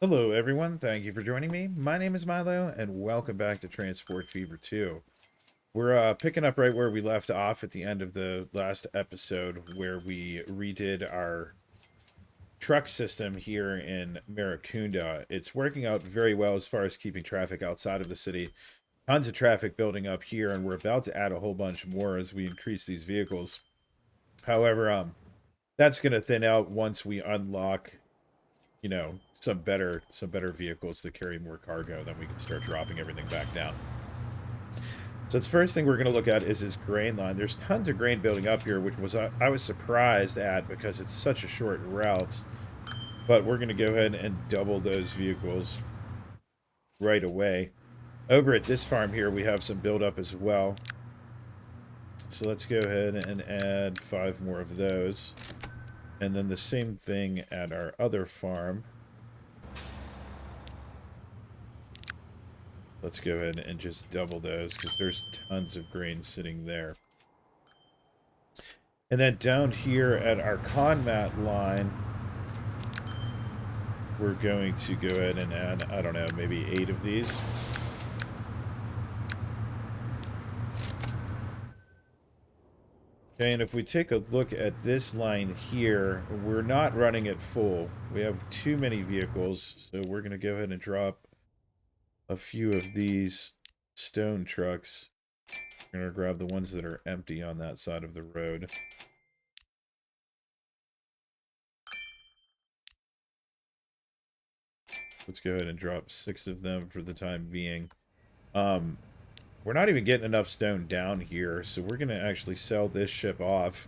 Hello, everyone. Thank you for joining me. My name is Milo, and welcome back to Transport Fever 2. We're picking up right where we left off at the end of the last episode, where we redid our truck system here in Maracunda. It's working out very well as far as keeping traffic outside of the city. Tons of traffic building up here, and we're about to add a whole bunch more as we increase these vehicles. However, that's going to thin out once we unlock some better vehicles to carry more cargo. Then we can start dropping everything back down. So the first thing we're going to look at is this grain line. There's tons of grain building up here, which was I was surprised at because it's such a short route. But we're going to go ahead and double those vehicles right away. Over at this farm here, we have some buildup as well. So let's go ahead and add 5 more of those. And then the same thing at our other farm. Let's go ahead and just double those because there's tons of grain sitting there. And then down here at our conmat line, we're going to go ahead and add, I don't know, maybe 8 of these. Okay, and if we take a look at this line here, we're not running it full. We have too many vehicles, so we're going to go ahead and drop a few of these stone trucks. We're going to grab the ones that are empty on that side of the road. Let's go ahead and drop 6 of them for the time being. We're not even getting enough stone down here, so we're going to actually sell this ship off.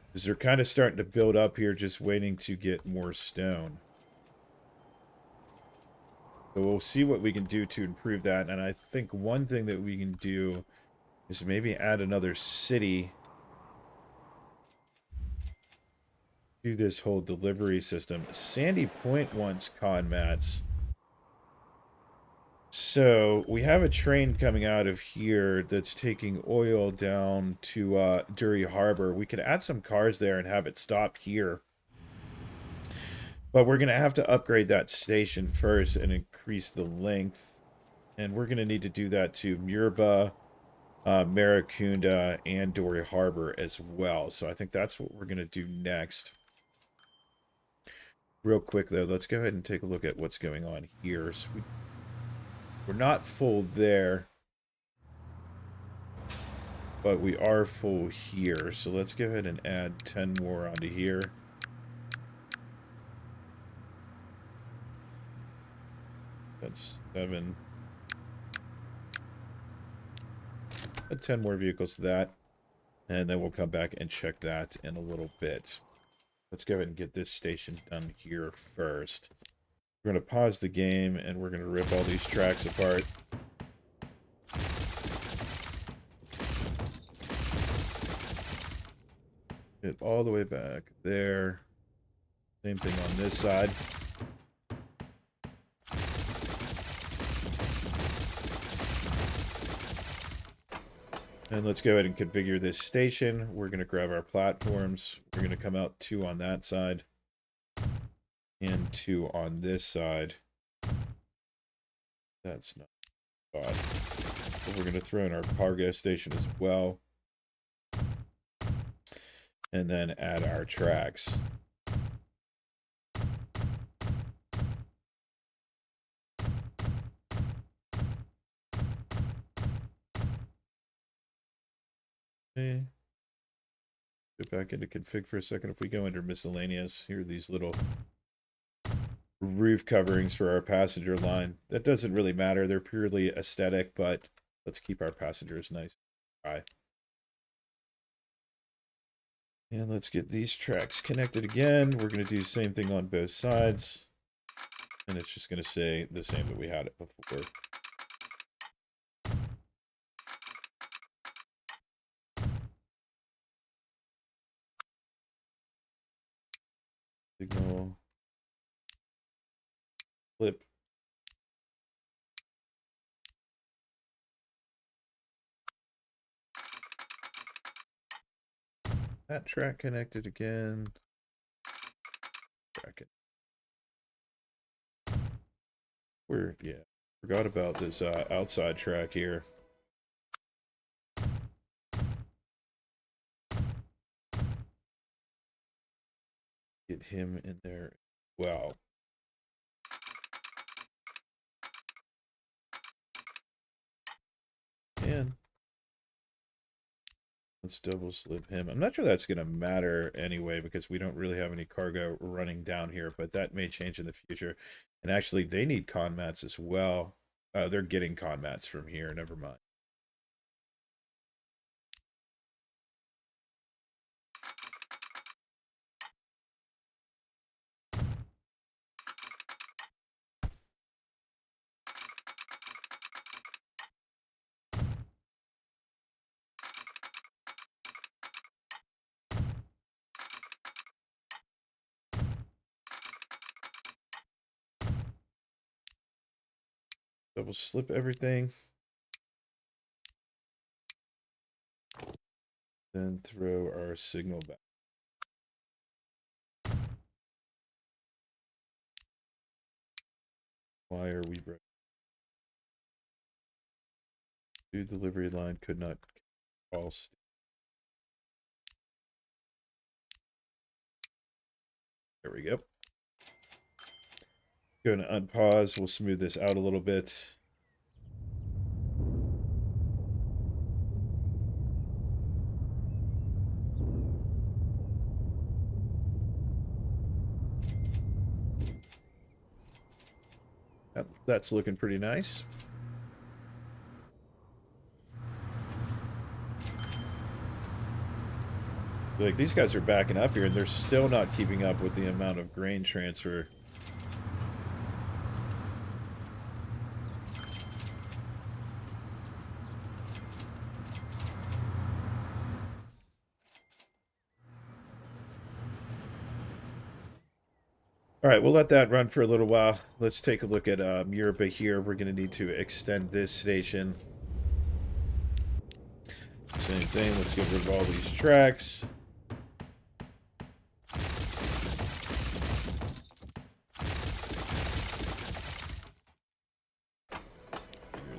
Because they're kind of starting to build up here, just waiting to get more stone. So we'll see what we can do to improve that. And I think one thing that we can do is maybe add another city to this whole delivery system. Sandy Point wants con mats. So we have a train coming out of here that's taking oil down to Dury Harbor. We could add some cars there and have it stop here. But we're going to have to upgrade that station first and increase the length. And we're going to need to do that to Murba, Maracunda, and Dury Harbor as well. So I think that's what we're going to do next. Real quick, though, let's go ahead and take a look at what's going on here. So we're not full there, but we are full here. So let's go ahead and add 10 more onto here. That's 7. Add 10 more vehicles to that. And then we'll come back and check that in a little bit. Let's go ahead and get this station done here first. We're going to pause the game, and we're going to rip all these tracks apart. Get all the way back there. Same thing on this side. And let's go ahead and configure this station. We're going to grab our platforms. We're going to come out 2 on that side. And 2 on this side. That's not odd. But we're going to throw in our cargo station as well. And then add our tracks. Okay. Go back into config for a second. If we go under miscellaneous, here are these little roof coverings for our passenger line. That doesn't really matter. They're purely aesthetic, but let's keep our passengers nice and dry. And let's get these tracks connected again. We're going to do the same thing on both sides. And it's just going to say the same that we had it before. Signal. Flip. That track connected again. Track it. Yeah, forgot about this outside track here. Get him in there. Wow. And let's double slip him. I'm not sure that's going to matter anyway because we don't really have any cargo running down here, but that may change in the future. And actually, they need con mats as well. They're getting con mats from here. Never mind. Double slip everything. Then throw our signal back. Why are we broken? New delivery line could not call. There we go. Going to unpause. We'll smooth this out a little bit. That's looking pretty nice. Like, these guys are backing up here, and they're still not keeping up with the amount of grain transfer. All right, we'll let that run for a little while. Let's take a look at Europe here. We're going to need to extend this station. Same thing. Let's get rid of all these tracks.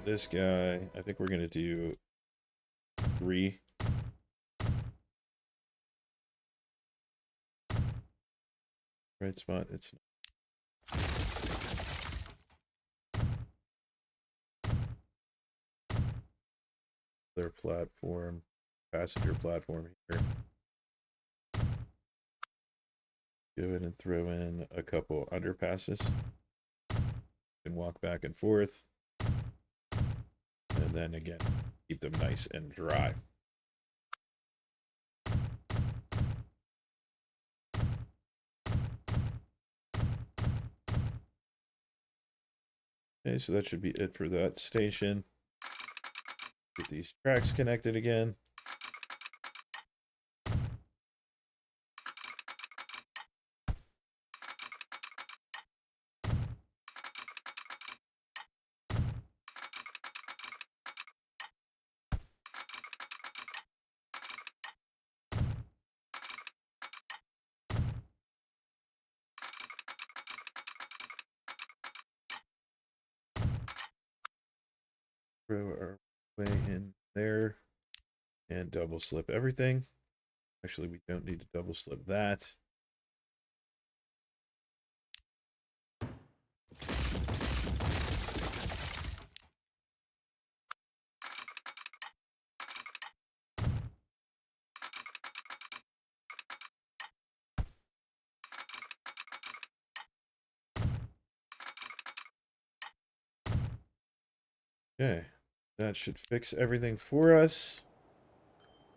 This guy. I think we're going to do 3. Right spot. It's their platform, passenger platform here. Go ahead and throw in a couple underpasses and walk back and forth. And then again, keep them nice and dry. Okay, so that should be it for that station. Get these tracks connected again. Throw our way in there and double slip everything. Actually, we don't need to double slip that. Okay, that should fix everything for us.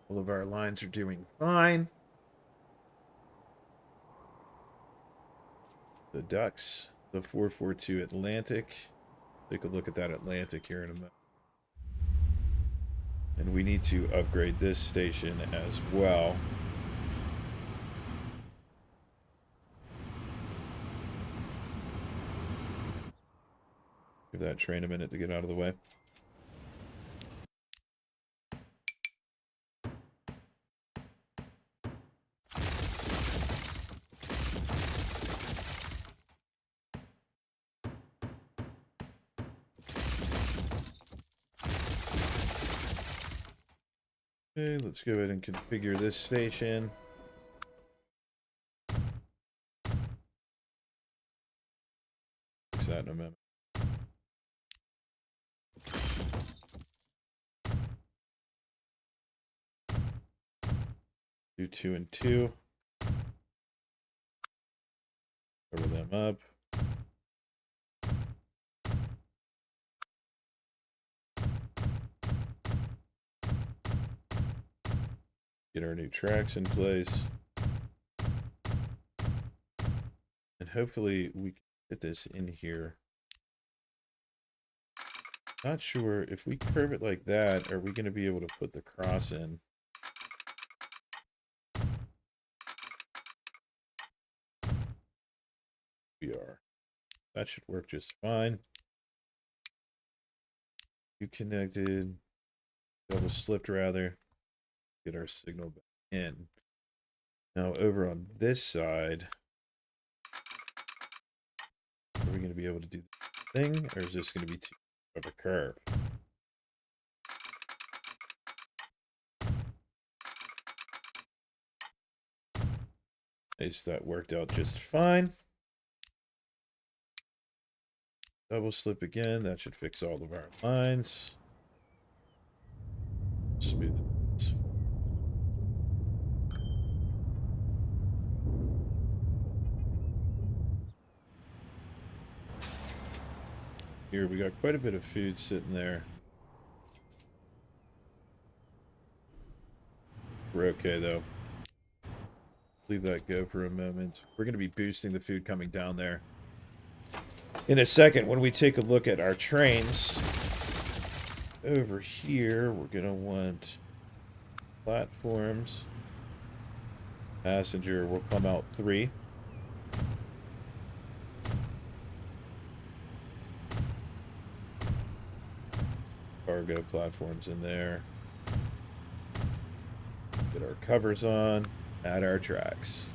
All of our lines are doing fine. The ducks, the 442 Atlantic. Take a look at that Atlantic here in a minute. And we need to upgrade this station as well. Give that train a minute to get out of the way. Okay, let's go ahead and configure this station. Fix that in a minute. Do 2 and 2. Cover them up. Get our new tracks in place. And hopefully we can fit this in here. Not sure if we curve it like that, are we going to be able to put the cross in? We are. That should work just fine. You connected. Double slipped rather. Get our signal back in. Now over on this side, are we going to be able to do the thing, or is this going to be too much of a curve? Nice, that worked out just fine. Double slip again, that should fix all of our lines. Smooth it. Here, we got quite a bit of food sitting there. We're okay, though. Leave that go for a moment. We're going to be boosting the food coming down there in a second. When we take a look at our trains, over here, we're going to want platforms. Passenger will come out 3. Cargo platforms in there. Get our covers on. Add our tracks.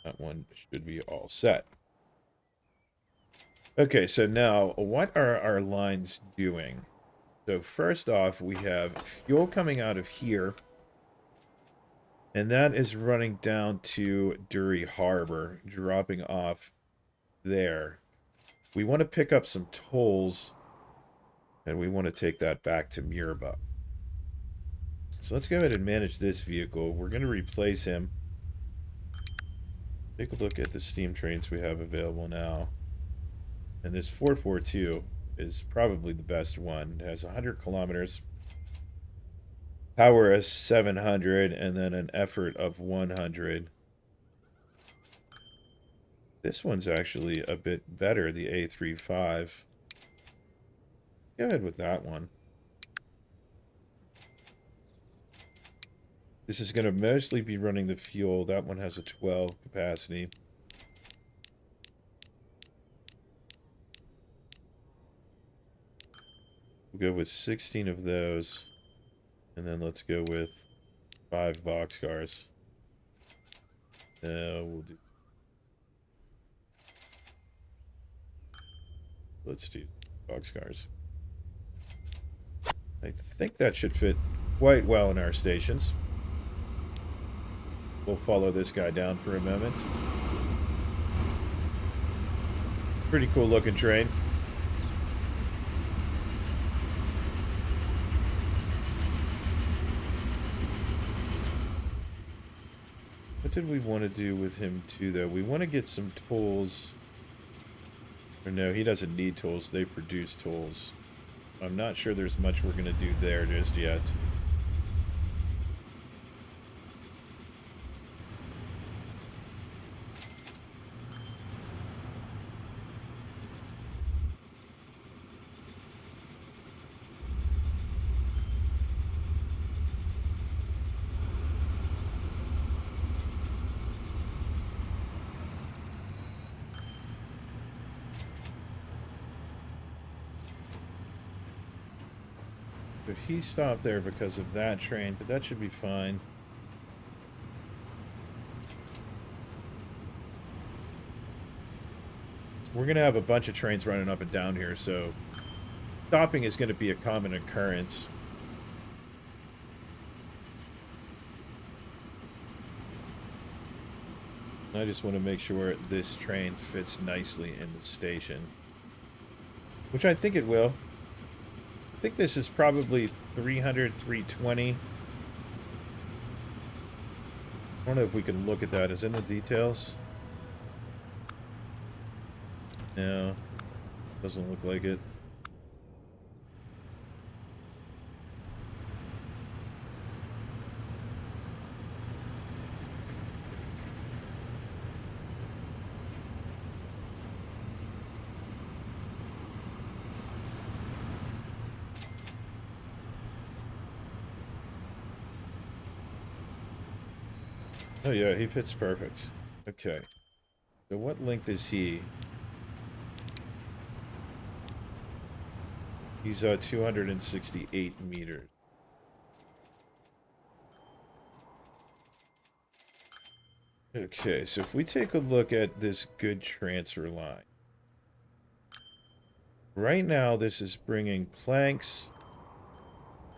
That one should be all set. Okay, so now what are our lines doing? So first off, we have fuel coming out of here. And that is running down to Dury Harbor, dropping off there. We want to pick up some tolls, and we want to take that back to Murba. So let's go ahead and manage this vehicle. We're going to replace him. Take a look at the steam trains we have available now. And this 442 is probably the best one. It has 100 kilometers. Power is 700, and then an effort of 100. This one's actually a bit better, the A35. Go ahead with that one. This is going to mostly be running the fuel. That one has a 12 capacity. We'll go with 16 of those. And then let's go with 5 boxcars. We'll do... Let's do boxcars. I think that should fit quite well in our stations. We'll follow this guy down for a moment. Pretty cool looking train. What did we want to do with him too, though? We want to get some tools. Or no, he doesn't need tools. They produce tools. I'm not sure there's much we're going to do there just yet. But he stopped there because of that train, but that should be fine. we're going to have a bunch of trains running up and down here, so stopping is going to be a common occurrence. I just want to make sure this train fits nicely in the station, which I think it will. I think this is probably 300, 320. I don't know if we can look at that. Is it in the details? No, doesn't look like it. Oh yeah, he fits perfect. Okay. So what length is he? He's 268 meters. Okay, so if we take a look at this good transfer line. Right now, this is bringing planks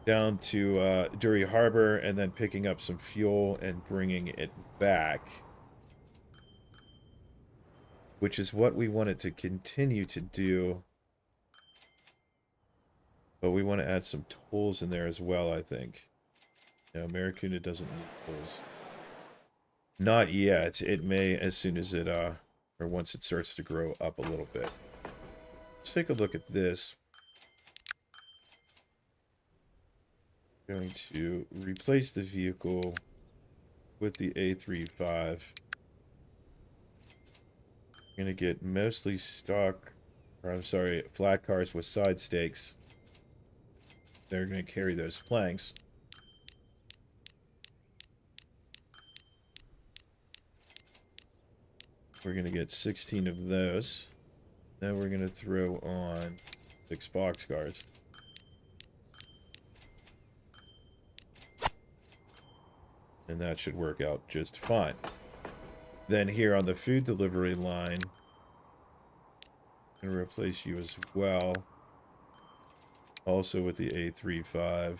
down to Dury Harbor and then picking up some fuel and bringing it back. Which is what we want it to continue to do. But we want to add some tools in there as well, I think. No, Maracuna doesn't need tools. Not yet. It may as soon as it, or once it starts to grow up a little bit. Let's take a look at this. Going to replace the vehicle with the A35. Going to get mostly stock, or I'm sorry, flat cars with side stakes. They're going to carry those planks. We're going to get 16 of those. Now we're going to throw on 6 boxcars. And that should work out just fine. Then here on the food delivery line, I'm going to replace you as well. Also with the A35.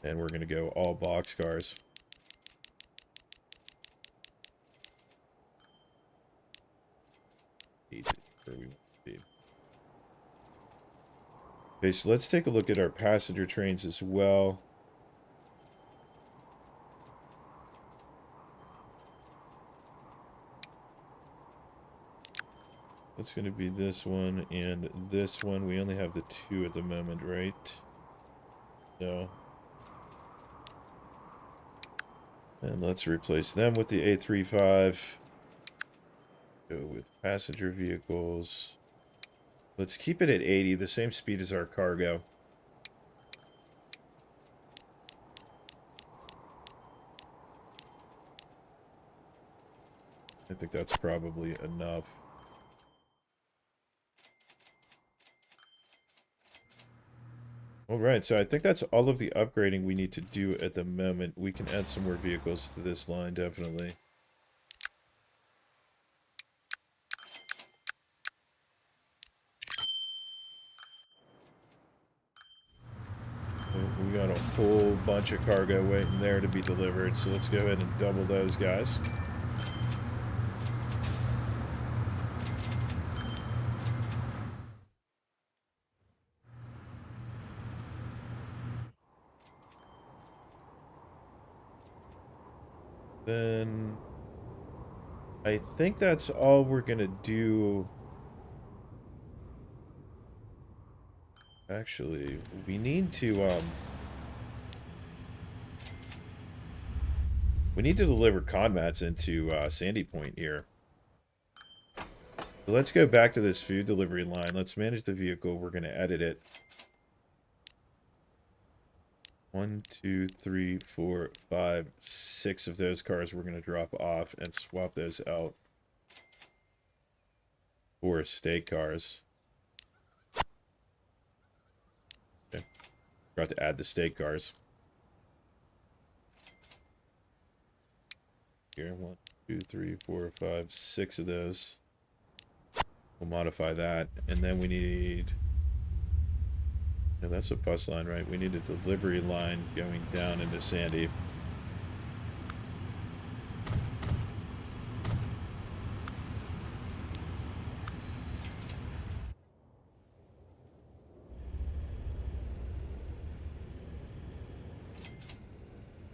And we're going to go all boxcars. Where we want to be. Okay, so let's take a look at our passenger trains as well. That's going to be this one and this one. We only have the 2 at the moment, right? No. And let's replace them with the A35. Go with passenger vehicles. Let's keep it at 80, the same speed as our cargo. I think that's probably enough. Alright, so I think that's all of the upgrading we need to do at the moment. We can add some more vehicles to this line, definitely. We got a whole bunch of cargo waiting there to be delivered, so let's go ahead and double those guys. Then I think that's all we're gonna do. Actually, we need to deliver conmats into Sandy Point here. So let's go back to this food delivery line. Let's manage the vehicle. We're gonna edit it. 1, 2, 3, 4, 5, 6 of those cars we're going to drop off and swap those out for state cars. Okay. Forgot to add the state cars. Here, 1, 2, 3, 4, 5, 6 of those. We'll modify that. And then we need... No, that's a bus line, right? We need a delivery line going down into Sandy.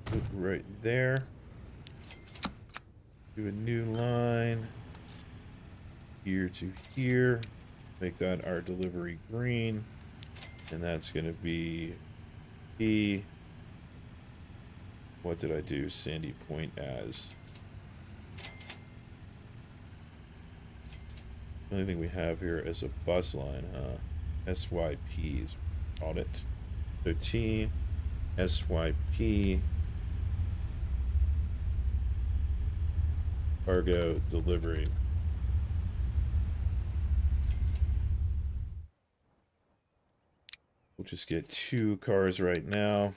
Put right there. Do a new line. Here to here. Make that our delivery green. And that's going to be E. What did I do? Sandy Point as. The only thing we have here is a bus line, huh? SYP's called it. So T, SYP, cargo delivery. We'll just get 2 cars right now.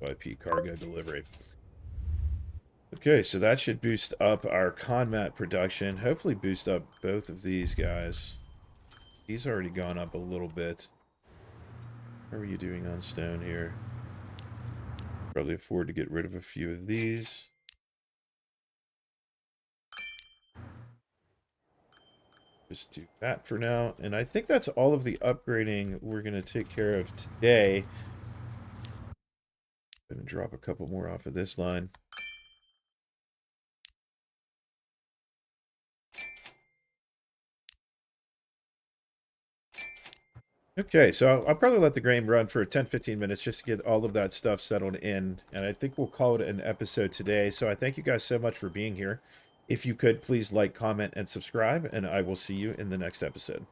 YP cargo delivery. Okay, so that should boost up our conmat production. Hopefully boost up both of these guys. He's already gone up a little bit. How are you doing on stone here? Probably afford to get rid of a few of these. Just do that for now. And I think that's all of the upgrading we're going to take care of today. I'm going to drop a couple more off of this line. Okay, so I'll probably let the grain run for 10-15 minutes just to get all of that stuff settled in. And I think we'll call it an episode today. So I thank you guys so much for being here. If you could, please like, comment, and subscribe. And I will see you in the next episode.